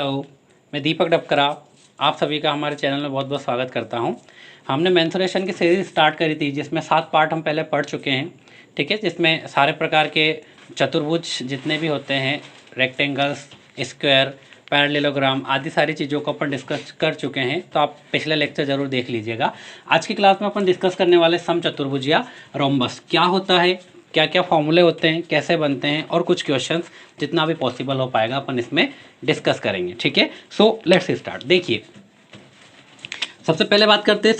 Hello, मैं दीपक डबकरा आप सभी का हमारे चैनल में बहुत बहुत स्वागत करता हूं। हमने मेंसुरेशन की सीरीज स्टार्ट करी थी जिसमें 7 पार्ट हम पहले पढ़ चुके हैं, ठीक है। जिसमें सारे प्रकार के चतुर्भुज जितने भी होते हैं, रेक्टेंगल्स, स्क्वायर, पैरेललोग्राम आदि सारी चीज़ों को अपन डिस्कस कर चुके हैं। तो आप पिछले लेक्चर ज़रूर देख लीजिएगा। आज की क्लास में अपन डिस्कस करने वाले समचतुर्भुज या रोम्बस क्या होता है, क्या क्या फॉर्मूले होते हैं, कैसे बनते हैं, और कुछ क्वेश्चंस जितना भी पॉसिबल हो पाएगा अपन इसमें डिस्कस करेंगे, ठीक है। So let's start. देखिए, सबसे पहले बात करते हैं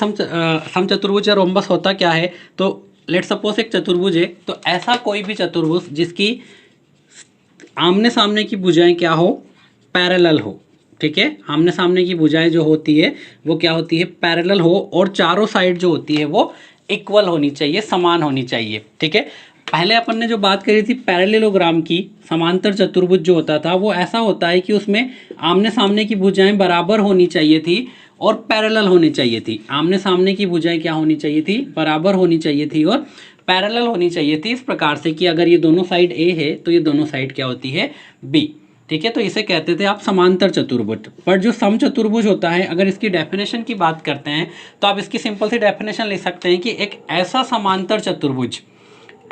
समचतुर्भुज या रोम्बस होता क्या है। तो लेट सपोज एक चतुर्भुज है, तो ऐसा कोई भी चतुर्भुज जिसकी आमने सामने की भुजाएं क्या हो, पैरेलल हो, ठीक है। आमने सामने की भुजाएं जो होती है वो क्या होती है, पैरेलल हो, और चारों साइड जो होती है वो इक्वल होनी चाहिए, समान होनी चाहिए, ठीक है। पहले अपन ने जो बात करी थी पैरेललोग्राम की, समांतर चतुर्भुज जो होता था वो ऐसा होता है कि उसमें आमने सामने की भुजाएं बराबर होनी चाहिए थी और पैरेलल होनी चाहिए थी। आमने सामने की भुजाएं क्या होनी चाहिए थी, बराबर होनी चाहिए थी और पैरेलल होनी चाहिए थी, इस प्रकार से कि अगर ये दोनों साइड ए है तो ये दोनों साइड क्या होती है, बी, ठीक है। तो इसे कहते थे आप समांतर चतुर्भुज। पर जो समचतुर्भुज होता है, अगर इसकी डेफिनेशन की बात करते हैं तो आप इसकी सिंपल सी डेफिनेशन ले सकते हैं कि एक ऐसा समांतर चतुर्भुज,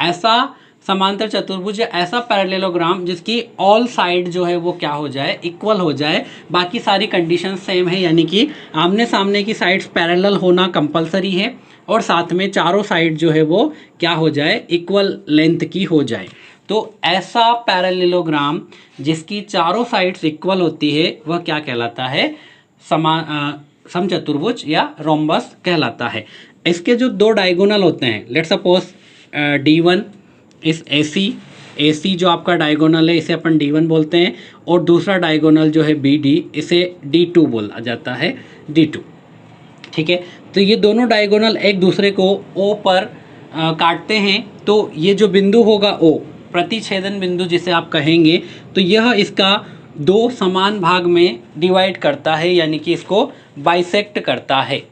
ऐसा समांतर चतुर्भुज या ऐसा पैरेललोग्राम जिसकी ऑल साइड जो है वो क्या हो जाए, इक्वल हो जाए, बाकी सारी कंडीशन सेम है, यानी कि आमने सामने की साइड्स पैरेलल होना कंपलसरी है और साथ में चारों साइड जो है वो क्या हो जाए, इक्वल लेंथ की हो जाए। तो ऐसा पैरेललोग्राम जिसकी चारों साइड्स इक्वल होती है वह क्या कहलाता है, समचतुर्भुज या रोम्बस कहलाता है। इसके जो दो डायगोनल होते हैं, लेट्स सपोज D1 इस AC जो आपका डायगोनल है इसे अपन D1 बोलते हैं, और दूसरा डायगोनल जो है BD इसे D2 बोला जाता है, D2, ठीक है। तो ये दोनों डायगोनल एक दूसरे को O पर काटते हैं, तो ये जो बिंदु होगा O, प्रतिच्छेदन बिंदु जिसे आप कहेंगे, तो यह इसका दो समान भाग में डिवाइड करता है, यानी कि इसको बाइसेक्ट करता है।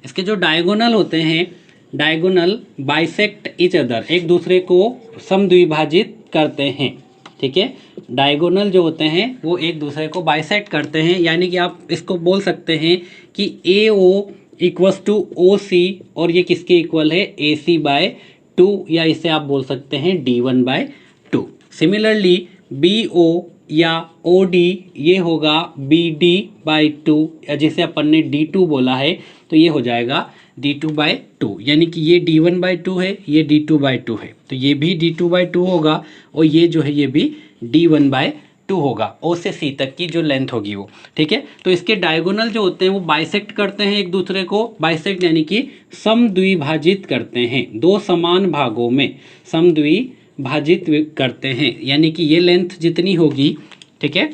इसके जो डायगोनल होते हैं, डायगोनल बाइसेक्ट ईच अदर, एक दूसरे को समद्विभाजित करते हैं, ठीक है। डायगोनल जो होते हैं वो एक दूसरे को बाइसेक्ट करते हैं, यानी कि आप इसको बोल सकते हैं कि AO इक्वल्स टू OC, और ये किसके इक्वल है, AC/2, या इसे आप बोल सकते हैं D1/2। सिमिलरली BO या OD ये होगा BD/2, या जिसे अपन ने D2 बोला है तो ये हो जाएगा D2/2, यानी कि ये D1/2 है, ये D2/2 है, तो ये भी D2/2 होगा, और ये जो है ये भी D1/2 होगा। O से C तक की जो लेंथ होगी वो, ठीक है। तो इसके डायगोनल जो होते हैं वो बाइसेक्ट करते हैं एक दूसरे को, बाइसेक्ट यानी कि समद्विभाजित करते हैं, दो समान भागों में समद्विभाजित करते हैं, यानी कि ये लेंथ जितनी होगी, ठीक है,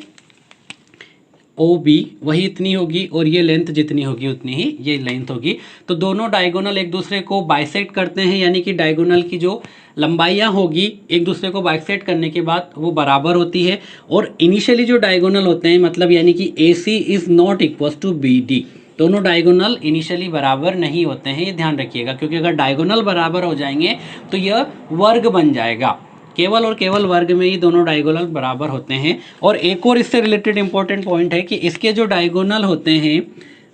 OB वही इतनी होगी, और ये लेंथ जितनी होगी उतनी ही ये लेंथ होगी। तो दोनों डायगोनल एक दूसरे को बाइसेक्ट करते हैं, यानी कि डायगोनल की जो लंबाइयाँ होगी एक दूसरे को बाइसेक्ट करने के बाद वो बराबर होती है। और इनिशियली जो डायगोनल होते हैं, मतलब यानी कि AC is not equals to BD, दोनों डायगोनल इनिशियली बराबर नहीं होते हैं, ये ध्यान रखिएगा, क्योंकि अगर डायगोनल बराबर हो जाएंगे तो यह वर्ग बन जाएगा। केवल और केवल वर्ग में ही दोनों डायगोनल बराबर होते हैं। और एक और इससे रिलेटेड इंपॉर्टेंट पॉइंट है कि इसके जो डायगोनल होते हैं,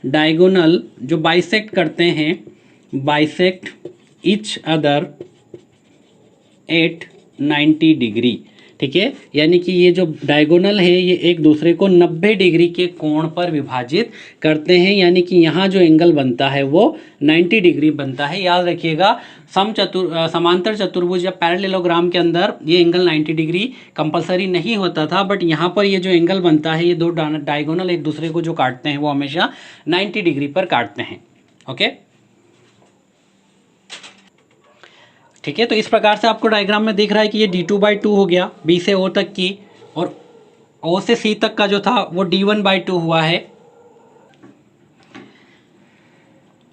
डायगोनल जो बाइसेक्ट करते हैं, bisect each other at 90 degree, ठीक है। यानी कि ये जो डायगोनल है ये एक दूसरे को 90 डिग्री के कोण पर विभाजित करते हैं, यानी कि यहाँ जो एंगल बनता है वो 90 डिग्री बनता है। याद रखिएगा, समांतर चतुर्भुज या पैरेललोग्राम के अंदर ये एंगल 90 डिग्री कंपलसरी नहीं होता था, बट यहाँ पर ये जो एंगल बनता है, ये दो डायगोनल एक दूसरे को जो काटते हैं वो हमेशा 90 डिग्री पर काटते हैं, ओके, ठीक है। तो इस प्रकार से आपको डायग्राम में दिख रहा है कि ये D2/2 हो गया, B से O तक की, और O से C तक का जो था वो D1/2 हुआ है।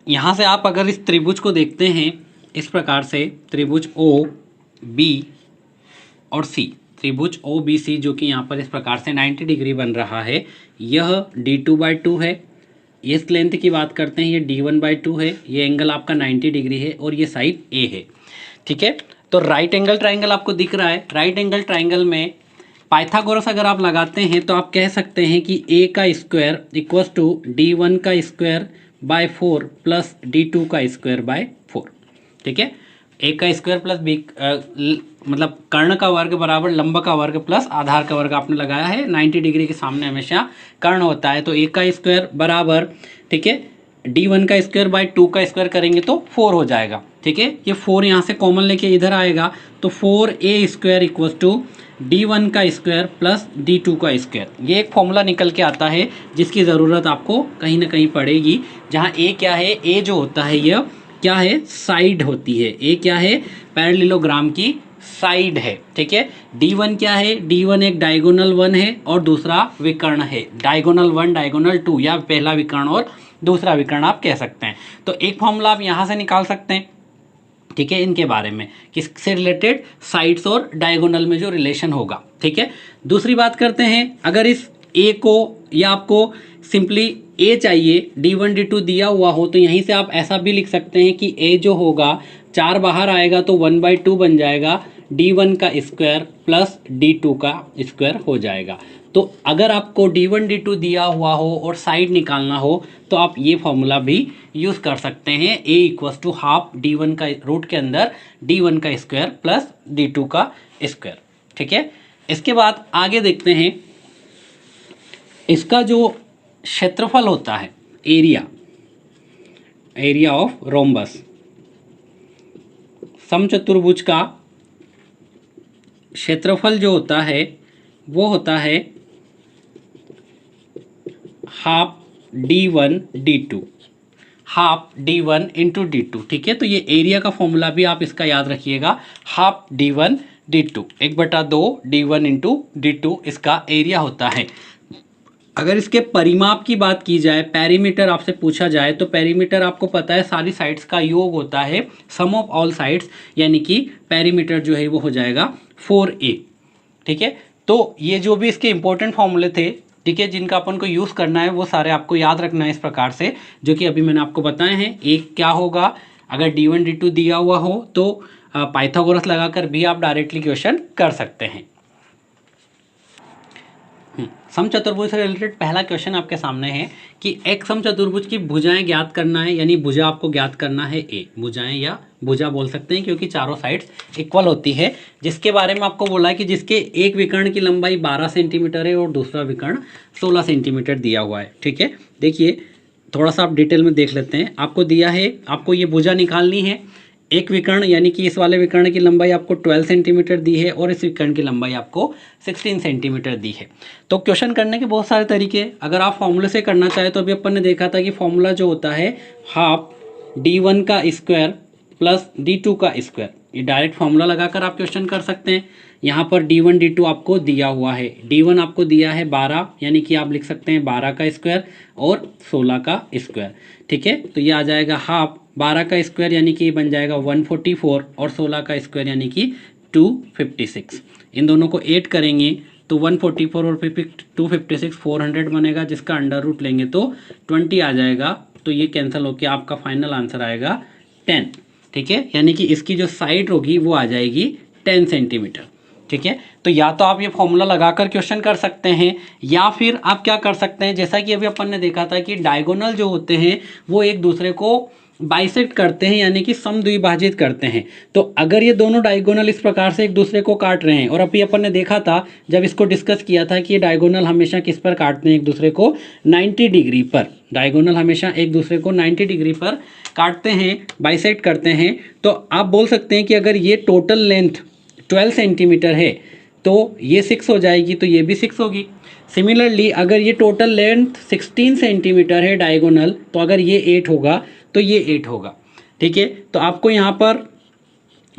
यहाँ से आप अगर इस त्रिभुज को देखते हैं इस प्रकार से, त्रिभुज OB और C, त्रिभुज OBC जो कि यहाँ पर इस प्रकार से 90 डिग्री बन रहा है, यह D2/2 है। इस लेंथ की बात करते हैं, ये D1/2 है, ये एंगल आपका 90 डिग्री है, और ये साइड A है, ठीक है। तो राइट एंगल ट्राइंगल आपको दिख रहा है, राइट एंगल ट्राइंगल में पाइथागोरस अगर आप लगाते हैं तो आप कह सकते हैं कि a का स्क्वायर इक्वल्स टू d1 का स्क्वायर बाय 4 प्लस d2 का स्क्वायर बाय 4। ठीक है, a का स्क्वायर प्लस b मतलब कर्ण का वर्ग बराबर लंब का वर्ग प्लस आधार का वर्ग आपने लगाया है। 90 डिग्री के सामने हमेशा कर्ण होता है, तो a का स्क्वायर बराबर, ठीक है, d1 का स्क्वायर बाय 2 का स्क्वायर करेंगे तो 4 हो जाएगा। ठीक है, ये 4 यहाँ से कॉमन लेके इधर आएगा तो 4a square equal to d1 का स्क्वायर प्लस d2 का स्क्वायर। ये एक फॉर्मूला निकल के आता है जिसकी ज़रूरत आपको कहीं ना कहीं पड़ेगी, जहाँ a क्या है, a जो होता है यह क्या है, साइड होती है। a क्या है, पैरेललोग्राम की साइड है। ठीक है, d1 क्या है, d1 एक डायगोनल 1 है और दूसरा विकर्ण है, डायगोनल 1 डायगोनल 2, या पहला विकर्ण और दूसरा विकर्ण आप कह सकते हैं। तो एक फॉर्मूला आप यहाँ से निकाल सकते हैं। ठीक है, इनके बारे में किससे रिलेटेड, साइड्स और डायगोनल में जो रिलेशन होगा। ठीक है, दूसरी बात करते हैं, अगर इस a को या आपको सिंपली a चाहिए, d1 d2 दिया हुआ हो तो यहीं से आप ऐसा भी लिख सकते हैं कि a जो होगा 4 बाहर आएगा तो 1/2 बन जाएगा, d1 का स्क्वायर प्लस d2 का स्क्वायर हो जाएगा। तो अगर आपको d1 d2 दिया हुआ हो और साइड निकालना हो तो आप ये फॉर्मूला भी यूज़ कर सकते हैं, a equals to half d1 का रूट के अंदर d1 का स्क्वायर प्लस d2 का स्क्वायर। ठीक है, इसके बाद आगे देखते हैं, इसका जो क्षेत्रफल होता है, एरिया ऑफ रोम्बस, समचतुर्भुज का क्षेत्रफल जो होता है वो होता है half d1 d2, half d1 into d2। ठीक है, तो ये एरिया का फॉर्मूला भी आप इसका याद रखिएगा, half d1 d2, 1/2 d1 into d2 इसका एरिया होता है। अगर इसके परिमाप की बात की जाए, पेरीमीटर आपसे पूछा जाए तो पेरीमीटर आपको पता है सारी साइड्स का योग होता है, सम ऑफ ऑल साइड्स, यानी कि पेरीमीटर जो है वो हो जाएगा 4a। ठीक है, तो ये जो भी इसके इंपॉर्टेंट फॉर्मूले थे, ठीक है, जिनका अपन को यूज़ करना है वो सारे आपको याद रखना है इस प्रकार से, जो कि अभी मैंने आपको बताए हैं। एक क्या होगा, अगर d1 d2 दिया हुआ हो तो पाइथागोरस लगाकर भी आप डायरेक्टली क्वेश्चन कर सकते हैं। समचतुर्भुज से रिलेटेड पहला क्वेश्चन आपके सामने है कि एक समचतुर्भुज की भुजाएं ज्ञात करना है, यानी भुजा आपको ज्ञात करना है ए, भुजाएं या भुजा बोल सकते हैं क्योंकि चारों साइड्स इक्वल होती है, जिसके बारे में आपको बोला है कि जिसके एक विकर्ण की लंबाई 12 सेंटीमीटर है और दूसरा विकर्ण 16 सेंटीमीटर दिया हुआ है। ठीक है, देखिए थोड़ा सा आप डिटेल में देख लेते हैं, आपको दिया है, आपको ये भुजा निकालनी है। एक विकर्ण यानी कि इस वाले विकर्ण की लंबाई आपको 12 सेंटीमीटर दी है और इस विकर्ण की लंबाई आपको 16 सेंटीमीटर दी है। तो क्वेश्चन करने के बहुत सारे तरीके, अगर आप फॉर्मूले से करना चाहें तो अभी अपन ने देखा था कि फॉर्मूला जो होता है हाफ d1 का स्क्वायर प्लस d2 का स्क्वायर, ये डायरेक्ट फॉर्मूला लगाकर आप क्वेश्चन कर सकते हैं। यहाँ पर d1 d2 आपको दिया हुआ है, d1 आपको दिया है 12, यानी कि आप लिख सकते हैं 12 का स्क्वायर और 16 का स्क्वायर। ठीक है, तो ये आ जाएगा हाफ 12 का स्क्वायर यानी कि बन जाएगा 144 और 16 का स्क्वायर यानी कि 256। इन दोनों को ऐड करेंगे तो 144 और 256 400 बनेगा, जिसका अंडर रूट लेंगे तो 20 आ जाएगा, तो ये कैंसिल होकर आपका फाइनल आंसर आएगा 10। ठीक है, यानी कि इसकी जो साइड होगी वो आ जाएगी 10 सेंटीमीटर। ठीक है, तो या तो आप ये फॉर्मूला लगाकर क्वेश्चन कर सकते हैं या फिर आप क्या कर सकते हैं, जैसा कि अभी अपन ने देखा था कि डायगोनल जो होते हैं वो एक दूसरे को बाइसेक्ट करते हैं, यानी कि समद्विभाजित करते हैं। तो अगर ये दोनों डायगोनल इस प्रकार से एक दूसरे को काट रहे हैं, और अभी अपन ने देखा था जब इसको डिस्कस किया था कि ये डायगोनल हमेशा किस पर काटते हैं, एक दूसरे को 90 डिग्री पर, डायगोनल हमेशा एक दूसरे को 90 डिग्री पर काटते हैं, बाइसेक्ट करते हैं। तो आप बोल सकते हैं कि अगर ये टोटल लेंथ 12 सेंटीमीटर है तो ये 6 हो जाएगी, तो ये भी 6 होगी। सिमिलरली अगर ये टोटल लेंथ 16 सेंटीमीटर है डायगोनल, तो अगर ये 8 होगा तो ये 8 होगा। ठीक है, तो आपको यहाँ पर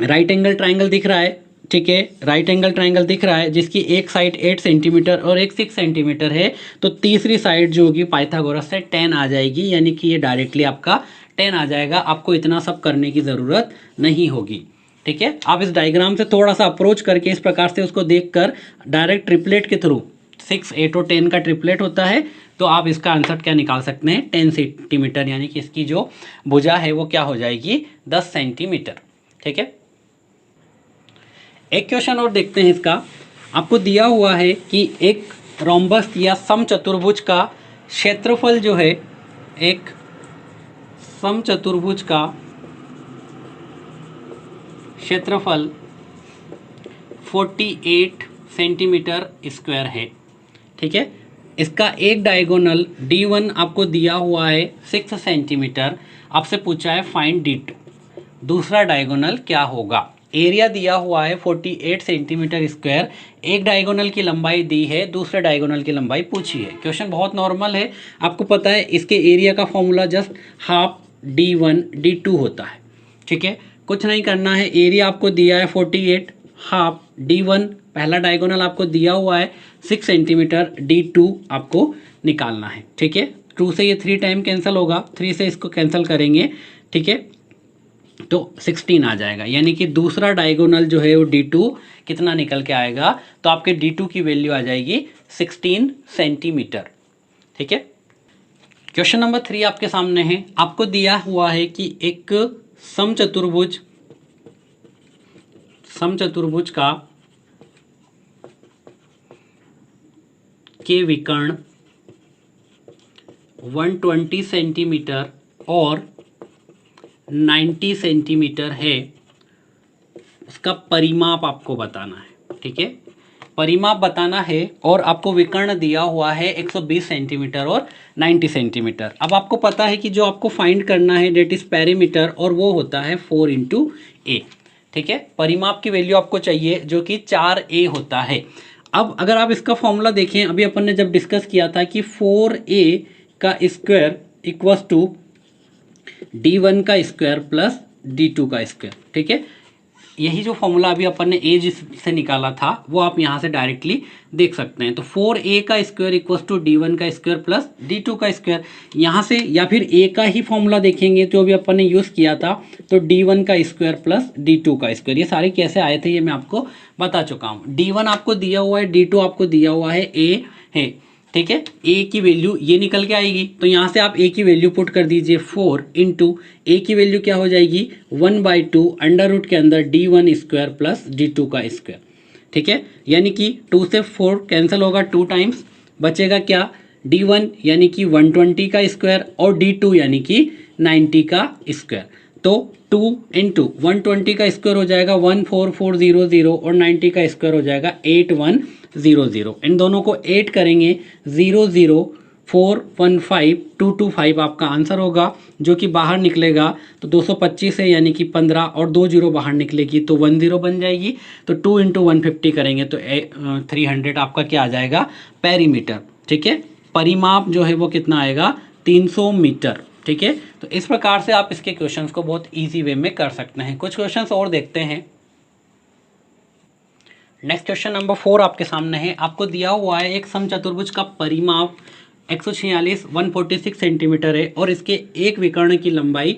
राइट एंगल ट्राइंगल दिख रहा है। ठीक है, राइट एंगल ट्राइंगल दिख रहा है जिसकी एक साइड 8 सेंटीमीटर और एक 6 सेंटीमीटर है, तो तीसरी साइड जो होगी पाइथागोरस से 10 आ जाएगी, यानी कि ये डायरेक्टली आपका 10 आ जाएगा। आपको इतना सब करने की ज़रूरत नहीं होगी। ठीक है, आप इस डायग्राम से थोड़ा सा अप्रोच करके इस प्रकार से उसको देखकर डायरेक्ट ट्रिपलेट के थ्रू, 6, 8 और 10 का ट्रिपलेट होता है, तो आप इसका आंसर क्या निकाल सकते हैं 10 सेंटीमीटर, यानी कि इसकी जो भुजा है वो क्या हो जाएगी 10 सेंटीमीटर। ठीक है, एक क्वेश्चन और देखते हैं इसका आपको दिया हुआ है कि एक रोम्बस या समचतुर्भुज का क्षेत्रफल जो है, एक समचतुर्भुज का क्षेत्रफल 48 सेंटीमीटर स्क्वायर है। ठीक है, इसका एक डायगोनल D1 आपको दिया हुआ है 6 सेंटीमीटर। आपसे पूछा है फाइंड D2, दूसरा डायगोनल क्या होगा। एरिया दिया हुआ है 48 सेंटीमीटर स्क्वायर, एक डायगोनल की लंबाई दी है, दूसरे डायगोनल की लंबाई पूछी है। क्वेश्चन बहुत नॉर्मल है, आपको पता है इसके एरिया का formula just half D1 D2 होता है। ठीक है, कुछ नहीं करना है, एरिया आपको दिया है 48, हाफ D1 पहला डायगोनल आपको दिया हुआ है 6 सेंटीमीटर, D2 आपको निकालना है। ठीक है, 2 से ये 3 टाइम कैंसिल होगा, 3 से इसको कैंसिल करेंगे। ठीक है, तो 16 आ जाएगा, यानी कि दूसरा डायगोनल जो है वो D2 कितना निकल के आएगा, तो आपके D2 की वैल्यू आ जाएगी 16 सेंटीमीटर। ठीक है, क्वेश्चन नंबर 3 आपके सामने है। आपको दिया हुआ है कि एक समचतुर्भुज का के विकर्ण 120 सेंटीमीटर और 90 सेंटीमीटर है, उसका परिमाप आपको बताना है। ठीक है, परिमाप बताना है और आपको विकर्ण दिया हुआ है 120 सेंटीमीटर और 90 सेंटीमीटर। अब आपको पता है कि जो आपको फाइंड करना है डेट इज पेरीमीटर, और वो होता है 4 इंटू ए। ठीक है, परिमाप की वैल्यू आपको चाहिए जो कि 4a होता है। अब अगर आप इसका फॉर्मूला देखें, अभी अपन ने जब डिस्कस किया था कि 4a का स्क्वायर इक्वल्स टू D1 का स्क्वायर प्लस D2 का स्क्वायर। ठीक है, यही जो फॉर्मूला अभी अपन ने ए से निकाला था वो आप यहाँ से डायरेक्टली देख सकते हैं। तो 4a का स्क्वायर इक्वल्स टू D1 का स्क्वायर प्लस D2 का स्क्वायर, यहाँ से या फिर a का ही फॉर्मूला देखेंगे जो भी अपन ने यूज़ किया था, तो D1 का स्क्वायर प्लस D2 का स्क्वायर। ये सारे कैसे आए थे ये मैं आपको बता चुका हूँ। D1 आपको दिया हुआ है, D2 आपको दिया हुआ है, a है। ठीक है, a की वैल्यू ये निकल के आएगी, तो यहाँ से आप a की वैल्यू पुट कर दीजिए 4 इंटू a की वैल्यू क्या हो जाएगी 1/2 अंडर रूट के अंदर D1 स्क्वायर प्लस D2 का स्क्वायर। ठीक है, यानी कि 2 से 4 कैंसिल होगा 2 टाइम्स, बचेगा क्या D1 यानी कि 120 का स्क्वायर और D2 यानी कि 90 का स्क्वायर। तो 2 इंटू 120 का स्क्वायर हो जाएगा 14400 और 90 का स्क्वायर हो जाएगा 8100। इन दोनों को ऐड करेंगे 00415 आपका आंसर होगा, जो कि बाहर निकलेगा तो 225 है, यानी कि 15 और 2 जीरो बाहर निकलेगी तो 10 बन जाएगी। तो 2 इंटू 150 करेंगे तो 300 आपका क्या आ जाएगा पेरीमीटर। ठीक है, परिमाप जो है वो कितना आएगा 300 मीटर। ठीक है, तो इस प्रकार से आप इसके क्वेश्चंस को बहुत इजी वे में कर सकते हैं। कुछ क्वेश्चंस और देखते हैं। नेक्स्ट क्वेश्चन नंबर 4 आपके सामने है। आपको दिया हुआ है एक समचतुर्भुज का परिमाप 146 सेंटीमीटर है और इसके एक विकर्ण की लंबाई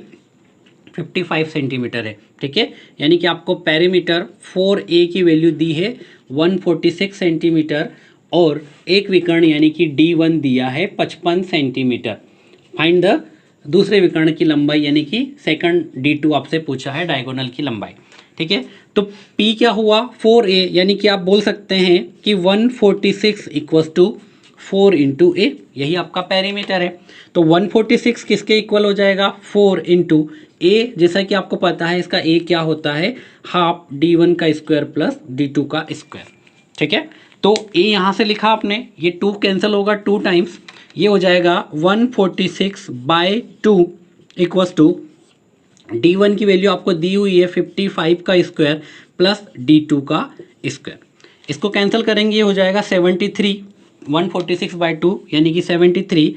55 सेंटीमीटर है। ठीक है, यानी कि आपको पेरीमीटर 4a की वैल्यू दी है 146 सेंटीमीटर और एक विकर्ण यानी कि D1 दिया है 55 सेंटीमीटर। फाइंड द दूसरे विकर्ण की लंबाई, यानी कि सेकंड D2 आपसे पूछा है डायगोनल की लंबाई। ठीक है, तो P क्या हुआ 4a, यानी कि आप बोल सकते हैं कि 146 इक्वल्स टू 4 इंटू ए, यही आपका पेरीमीटर है। तो 146 किसके इक्वल हो जाएगा 4 इंटू ए, जैसा कि आपको पता है इसका ए क्या होता है हाफ D1 का स्क्वायर प्लस D2 का स्क्वायर। ठीक है, तो ए यहाँ से लिखा आपने, ये 2 कैंसिल होगा 2 टाइम्स, ये हो जाएगा 146/2 इक्वल्स टू D1 की वैल्यू आपको दी हुई है 55 का स्क्वायर प्लस D2 का स्क्वायर। इसको कैंसिल करेंगे, ये हो जाएगा 73, 146/2 यानी कि 73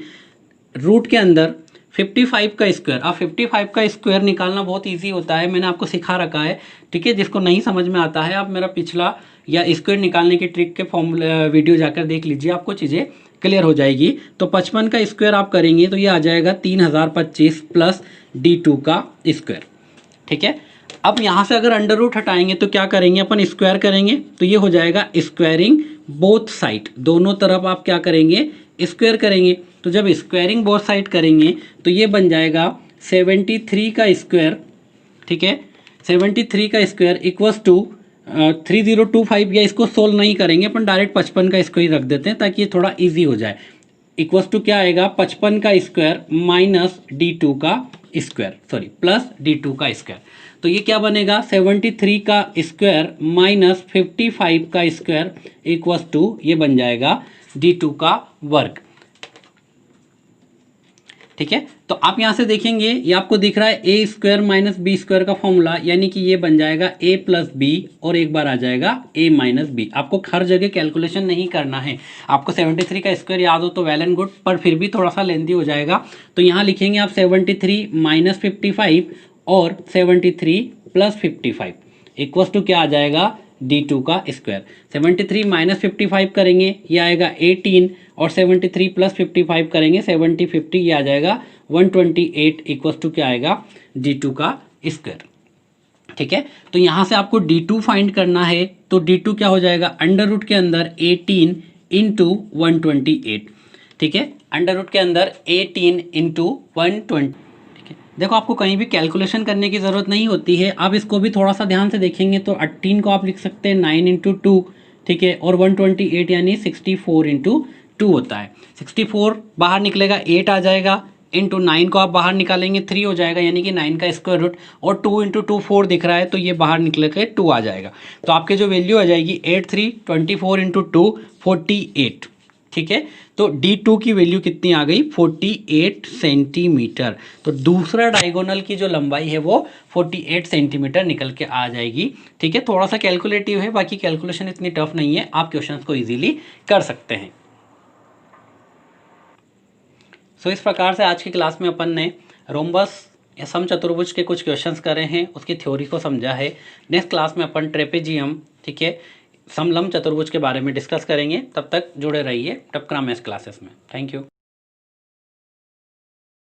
रूट के अंदर 55 का स्क्वायर। अब 55 का स्क्वायर निकालना बहुत इजी होता है, मैंने आपको सिखा रखा है। ठीक है, जिसको नहीं समझ में आता है आप मेरा पिछला या स्क्वायर निकालने की ट्रिक के फॉर्मूला वीडियो जाकर देख लीजिए, आपको चीज़ें क्लियर हो जाएगी। तो 55 का स्क्वायर आप करेंगे तो ये आ जाएगा 3025 प्लस D2 का स्क्वायर। ठीक है, अब यहाँ से अगर अंडर रूट हटाएंगे तो क्या करेंगे अपन स्क्वायर करेंगे, तो ये हो जाएगा स्क्वायरिंग बोथ साइड, दोनों तरफ आप क्या करेंगे स्क्वायर करेंगे। तो जब स्क्वायरिंग बोथ साइड करेंगे तो ये बन जाएगा 73 का स्क्वायर। ठीक है, 73 का स्क्वायर इक्वल्स टू 3025 या इसको सोल्व नहीं करेंगे, अपन डायरेक्ट 55 का इसको ही रख देते हैं ताकि ये थोड़ा इजी हो जाए। इक्वल्स टू क्या आएगा, 55 का स्क्वायर माइनस D2 का स्क्वायर, सॉरी प्लस D2 का स्क्वायर। तो ये क्या बनेगा, 73 का स्क्वायर माइनस 55 का स्क्वायर इक्वल्स टू ये बन जाएगा D2 का वर्ग। ठीक है, तो आप यहां से देखेंगे ये आपको दिख रहा है ए स्क्वायर माइनस बी स्क्वायर का फॉर्मूला, यानी कि ये बन जाएगा ए प्लस बी और एक बार आ जाएगा ए माइनस बी। आपको हर जगह कैलकुलेशन नहीं करना है, आपको 73 का स्क्वायर याद हो तो वेल एंड गुड, पर फिर भी थोड़ा सा लेंथी हो जाएगा। तो यहाँ लिखेंगे आप 73 माइनस 55 और 73 प्लस 55 इक्वल्स टू क्या आ जाएगा, D2 का स्क्वायर। 73 माइनस 55 करेंगे ये आएगा 18 और 73 प्लस 55 करेंगे 70 50 ये आ जाएगा 128 इक्वल्स टू क्या आएगा, D2 का स्क्वायर। ठीक है, तो यहाँ से आपको D2 फाइंड करना है, तो D2 क्या हो जाएगा, अंडर रूट के अंदर 18 इंटू 128। ठीक है, अंडर रूट के अंदर 18 इंटू 120। देखो आपको कहीं भी कैलकुलेशन करने की ज़रूरत नहीं होती है, आप इसको भी थोड़ा सा ध्यान से देखेंगे तो 18 को आप लिख सकते हैं 9 इंटू 2। ठीक है, और 128 यानी 64 इंटू 2 होता है। 64 बाहर निकलेगा 8 आ जाएगा, इंटू 9 को आप बाहर निकालेंगे 3 हो जाएगा, यानी कि 9 का स्क्वायर रूट, और 2 इंटू 2 4 दिख रहा है तो ये बाहर निकल के 2 आ जाएगा। तो आपके जो वैल्यू आ जाएगी 8 3 24 इंटू 2 48। ठीक है, तो D2 की वैल्यू कितनी आ गई, 48 सेंटीमीटर। तो दूसरा डायगोनल की जो लंबाई है वो 48 सेंटीमीटर निकल के आ जाएगी। ठीक है, थोड़ा सा कैलकुलेटिव है, बाकी कैलकुलेशन इतनी टफ नहीं है, आप क्वेश्चंस को इजीली कर सकते हैं। सो इस प्रकार से आज की क्लास में अपन ने रोम्बस या समचतुर्भुज के कुछ क्वेश्चंस करे हैं, उसकी थ्योरी को समझा है। नेक्स्ट क्लास में अपन ट्रेपेजियम, ठीक है, समलंब चतुर्भुज के बारे में डिस्कस करेंगे। तब तक जुड़े रहिए टपकरा मैथ्स क्लासेस में। Thank you.